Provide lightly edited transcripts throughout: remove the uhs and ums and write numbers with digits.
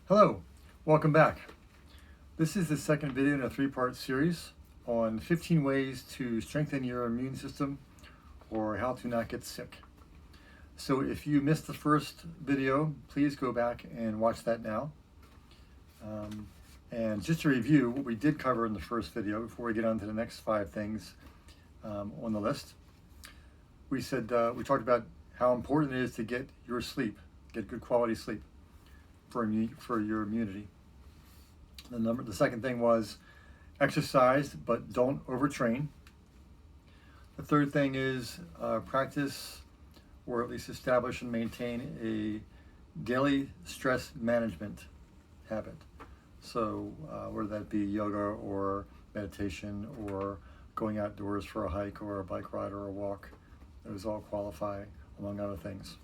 Hello, welcome back. This is the second video in a three-part series on 15 ways to strengthen your immune system or how to not get sick. So if you missed the first video, please go back and watch that now. And just to review what we did cover in the first video before we get on to the next 5 things on the list. We talked about how important it is to get your sleep, get good quality sleep for your immunity. The second thing was exercise, but don't overtrain. The third thing is practice, or at least establish and maintain a daily stress management habit. So whether that be yoga or meditation or going outdoors for a hike or a bike ride or a walk, those all qualify, among other things.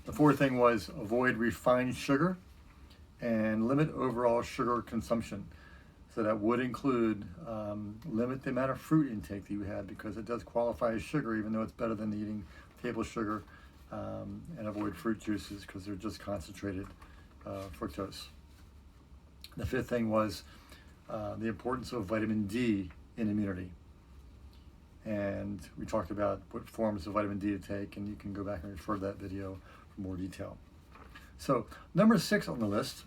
The fourth thing was avoid refined sugar and limit overall sugar consumption. So that would include limit the amount of fruit intake that you have, because it does qualify as sugar, even though it's better than eating table sugar, and avoid fruit juices because they're just concentrated fructose. The fifth thing was the importance of vitamin D in immunity. And we talked about what forms of vitamin D to take, and you can go back and refer to that video for more detail. So number 6 on the list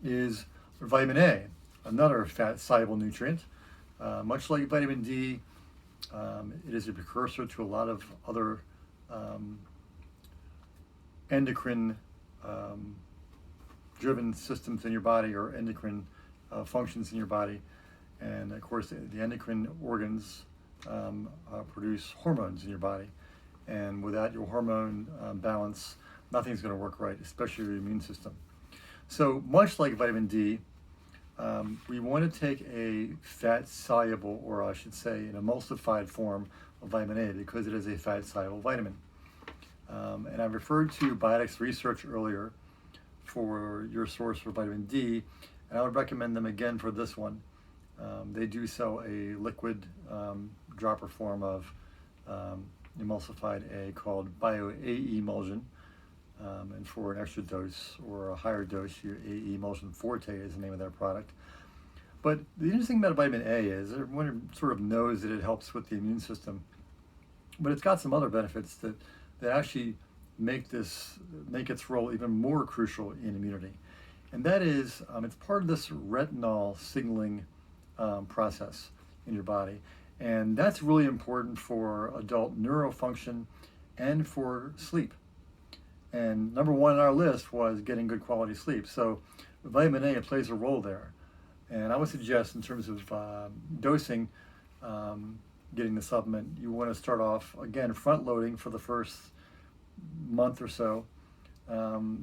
is vitamin A, another fat-soluble nutrient. Much like vitamin D, it is a precursor to a lot of other endocrine driven systems in your body, or endocrine functions in your body. And of course, the endocrine organs produce hormones in your body. And without your hormone balance, nothing's going to work right, especially your immune system. So much like vitamin D, we want to take a fat-soluble, or I should say an emulsified form of vitamin A, because it is a fat-soluble vitamin. And I referred to Biotics Research earlier for your source for vitamin D, and I would recommend them again for this one. They do sell a liquid dropper form of emulsified A called BioAE Emulsion. And for an extra dose or a higher dose, your AE Emulsion Forte is the name of that product. But the interesting thing about vitamin A is everyone sort of knows that it helps with the immune system, but it's got some other benefits that actually make its role even more crucial in immunity. And that is, it's part of this retinol signaling process in your body. And that's really important for adult neurofunction and for sleep. And number 1 on our list was getting good quality sleep. So vitamin A plays a role there. And I would suggest, in terms of dosing, getting the supplement, you want to start off, again, front loading for the first month or so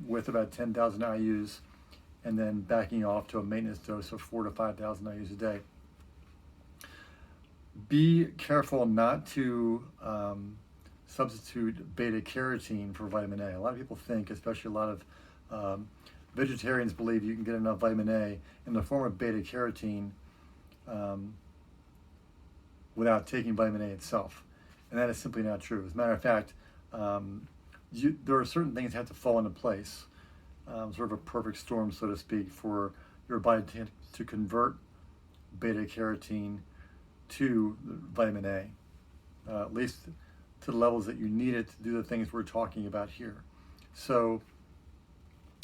with about 10,000 IUs, and then backing off to a maintenance dose of 4,000 to 5,000 IUs a day. Be careful not to substitute beta carotene for vitamin A. A lot of people think, especially a lot of vegetarians, believe you can get enough vitamin A in the form of beta carotene without taking vitamin A itself. And that is simply not true. As a matter of fact, there are certain things that have to fall into place, sort of a perfect storm, so to speak, for your body to convert beta carotene to vitamin A, at least to the levels that you need it to do the things we're talking about here. So,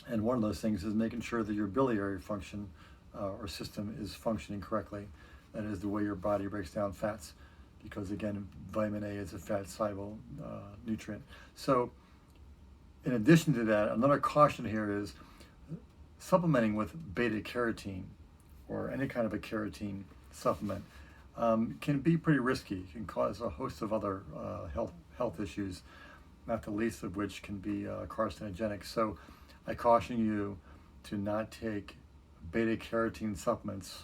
and one of those things is making sure that your biliary function or system is functioning correctly. That is the way your body breaks down fats, because again, vitamin A is a fat-soluble nutrient. So in addition to that, another caution here is supplementing with beta carotene or any kind of a carotene supplement can be pretty risky. It can cause a host of other health issues, not the least of which can be carcinogenic. So I caution you to not take beta carotene supplements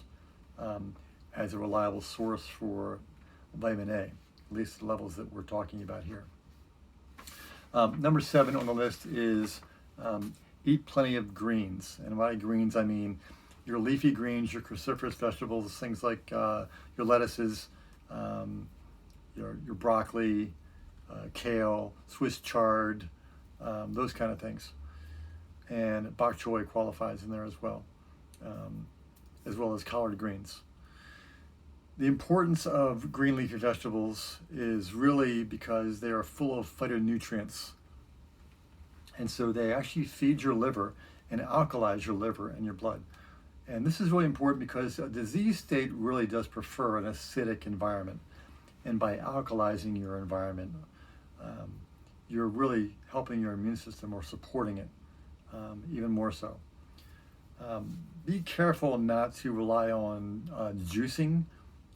as a reliable source for vitamin A, at least the levels that we're talking about here. Number 7 on the list is eat plenty of greens. And by greens, I mean your leafy greens, your cruciferous vegetables, things like your lettuces, your broccoli, kale, Swiss chard, those kind of things. and bok choy qualifies in there um, as well as collard greens. The importance of green leafy vegetables is really because they are full of phytonutrients. And so they actually feed your liver and alkalize your liver and your blood. And this is really important because a disease state really does prefer an acidic environment. And by alkalizing your environment, you're really helping your immune system or supporting it even more so. Be careful not to rely on juicing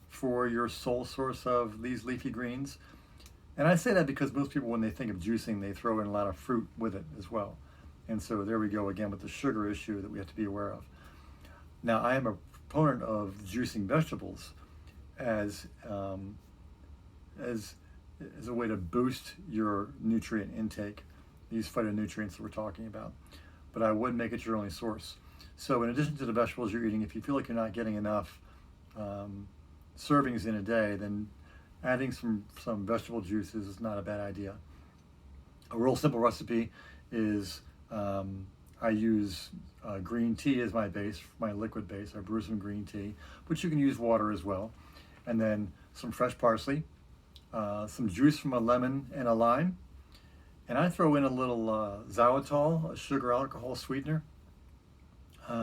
for your sole source of these leafy greens. And I say that because most people, when they think of juicing, they throw in a lot of fruit with it as well. And so there we go again with the sugar issue that we have to be aware of. Now, I am a proponent of juicing vegetables as a way to boost your nutrient intake, these phytonutrients that we're talking about. But I would make it your only source. So in addition to the vegetables you're eating, if you feel like you're not getting enough servings in a day, then adding some vegetable juices is not a bad idea. A real simple recipe is I use green tea as my base, my liquid base. I brew some green tea, but you can use water as well. And then some fresh parsley, some juice from a lemon and a lime. And I throw in a little xylitol, a sugar alcohol sweetener,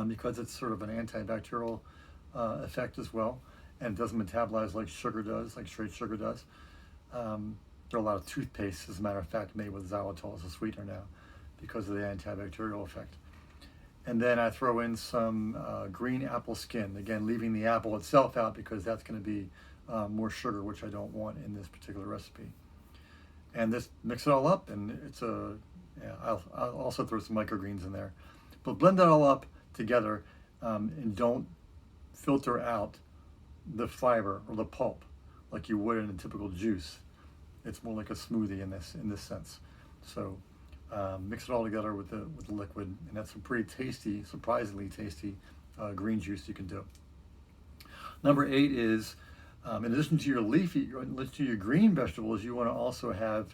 because it's sort of an antibacterial effect as well, and it doesn't metabolize like sugar does, like straight sugar does. There are a lot of toothpastes, as a matter of fact, made with xylitol as a sweetener now because of the antibacterial effect. And then I throw in some green apple skin, again, leaving the apple itself out because that's going to be more sugar, which I don't want in this particular recipe. And this, mix it all up, and I'll also throw some microgreens in there. But blend that all up together, and don't filter out the fiber or the pulp like you would in a typical juice. It's more like a smoothie in this sense. So mix it all together with the liquid, and that's a pretty tasty, surprisingly tasty green juice you can do. Number 8 is, in addition to your green vegetables, you want to also have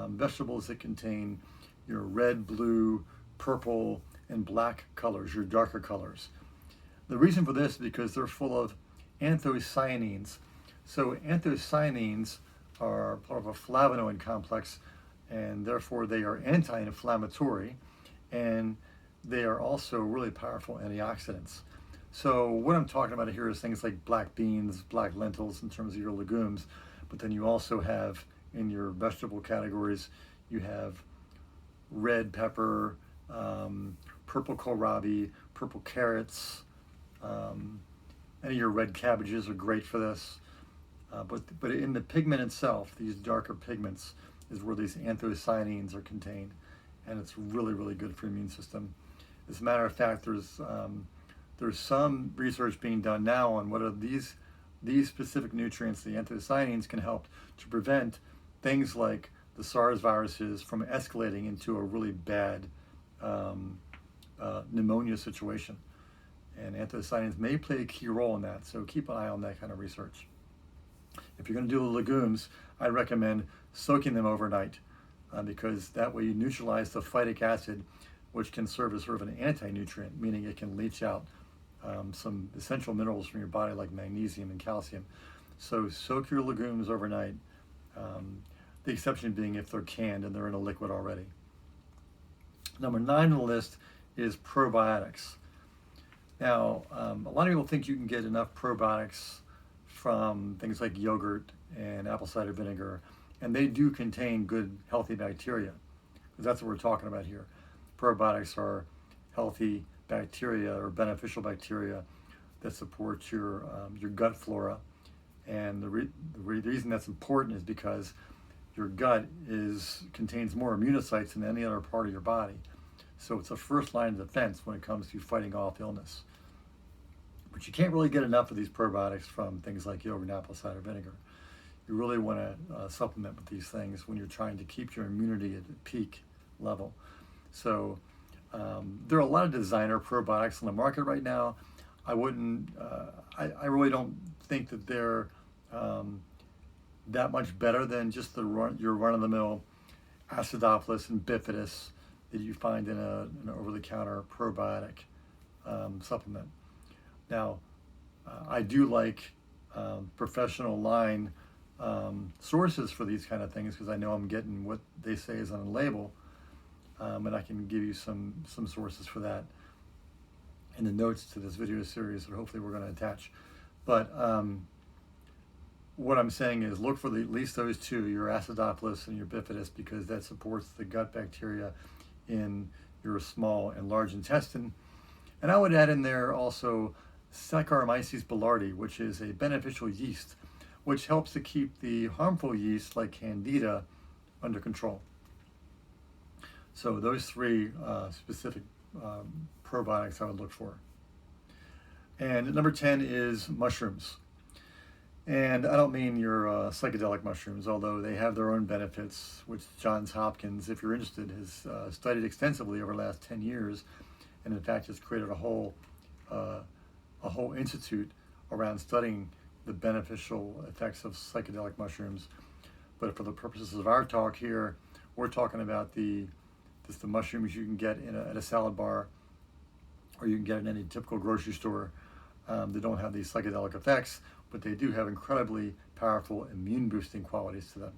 vegetables that contain your red, blue, purple, and black colors, your darker colors. The reason for this is because they're full of anthocyanins. So anthocyanins are part of a flavonoid complex, and therefore they are anti-inflammatory, and they are also really powerful antioxidants. So what I'm talking about here is things like black beans, black lentils in terms of your legumes, but then you also have in your vegetable categories, you have red pepper, purple kohlrabi, purple carrots. Any of your red cabbages are great for this. But in the pigment itself, these darker pigments is where these anthocyanins are contained, and it's really, really good for your immune system. As a matter of fact, there's some research being done now on whether these specific nutrients, the anthocyanins, can help to prevent things like the SARS viruses from escalating into a really bad pneumonia situation. And anthocyanins may play a key role in that, so keep an eye on that kind of research. If you're going to do the legumes, I recommend soaking them overnight because that way you neutralize the phytic acid, which can serve as sort of an anti-nutrient, meaning it can leach out some essential minerals from your body like magnesium and calcium. So soak your legumes overnight, the exception being if they're canned and they're in a liquid already. Number 9 on the list is probiotics. Now, a lot of people think you can get enough probiotics from things like yogurt and apple cider vinegar, and they do contain good, healthy bacteria, because that's what we're talking about here. Probiotics are healthy bacteria or beneficial bacteria that support your gut flora, and the reason that's important is because your gut contains more immunocytes than any other part of your body. So it's a first line of defense when it comes to fighting off illness. But you can't really get enough of these probiotics from things like yogurt and apple cider vinegar. You really want to supplement with these things when you're trying to keep your immunity at a peak level. So there are a lot of designer probiotics on the market right now. I really don't think that they're that much better than just your run-of-the-mill Acidophilus and Bifidus, that you find in an over-the-counter probiotic supplement. Now, I do like professional line sources for these kind of things, because I know I'm getting what they say is on a label, and I can give you some sources for that in the notes to this video series that hopefully we're going to attach. But what I'm saying is look for at least those two, your acidophilus and your bifidus, because that supports the gut bacteria in your small and large intestine. And I would add in there also Saccharomyces boulardii, which is a beneficial yeast, which helps to keep the harmful yeast like Candida under control. So those three specific probiotics I would look for. And number 10 is mushrooms. And I don't mean your psychedelic mushrooms, although they have their own benefits, which Johns Hopkins, if you're interested, has studied extensively over the last 10 years, and in fact has created a whole institute around studying the beneficial effects of psychedelic mushrooms. But for the purposes of our talk here, we're talking about the mushrooms you can get at a salad bar, or you can get in any typical grocery store. They don't have these psychedelic effects, but they do have incredibly powerful immune boosting qualities to them.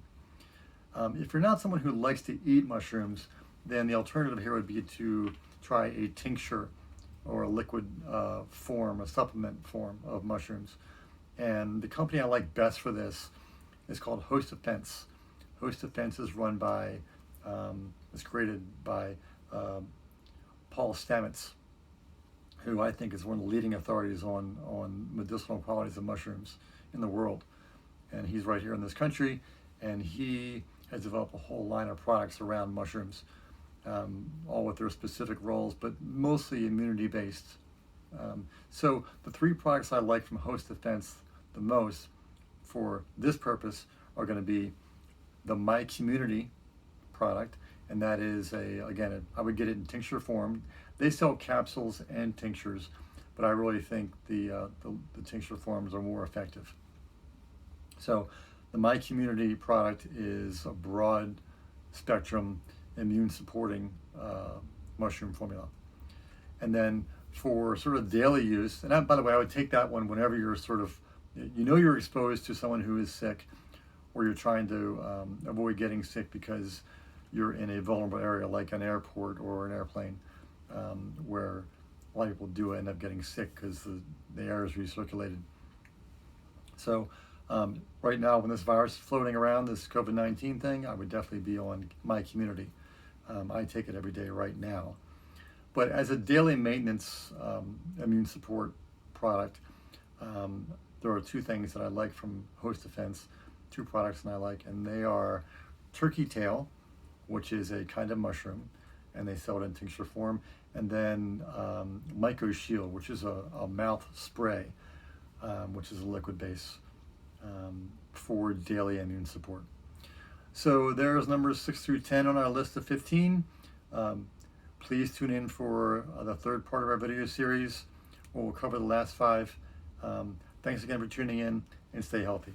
If you're not someone who likes to eat mushrooms, then the alternative here would be to try a tincture or a liquid form, a supplement form of mushrooms. And the company I like best for this is called Host Defense. Host Defense is run by, it's created by Paul Stamets, who I think is one of the leading authorities on medicinal qualities of mushrooms in the world. And he's right here in this country, and he has developed a whole line of products around mushrooms, all with their specific roles, but mostly immunity-based. So the three products I like from Host Defense the most for this purpose are going to be the My Community product, and that is again, I would get it in tincture form. They sell capsules and tinctures, but I really think the tincture forms are more effective. So the My Community product is a broad spectrum immune supporting mushroom formula. And then for sort of daily use, and by the way, I would take that one whenever you're sort of, you're exposed to someone who is sick, or you're trying to avoid getting sick because you're in a vulnerable area like an airport or an airplane, where a lot of people do end up getting sick because the air is recirculated. So right now, when this virus is floating around, this COVID-19 thing, I would definitely be on My Community. I take it every day right now. But as a daily maintenance immune support product, there are two things that I like from Host Defense, two products that I like, and they are turkey tail, which is a kind of mushroom, and they sell it in tincture form, and then Myco Shield, which is a mouth spray, which is a liquid base for daily immune support. So there's numbers 6 through 10 on our list of 15. Please tune in for the third part of our video series, where we'll cover the last 5. Thanks again for tuning in, and stay healthy.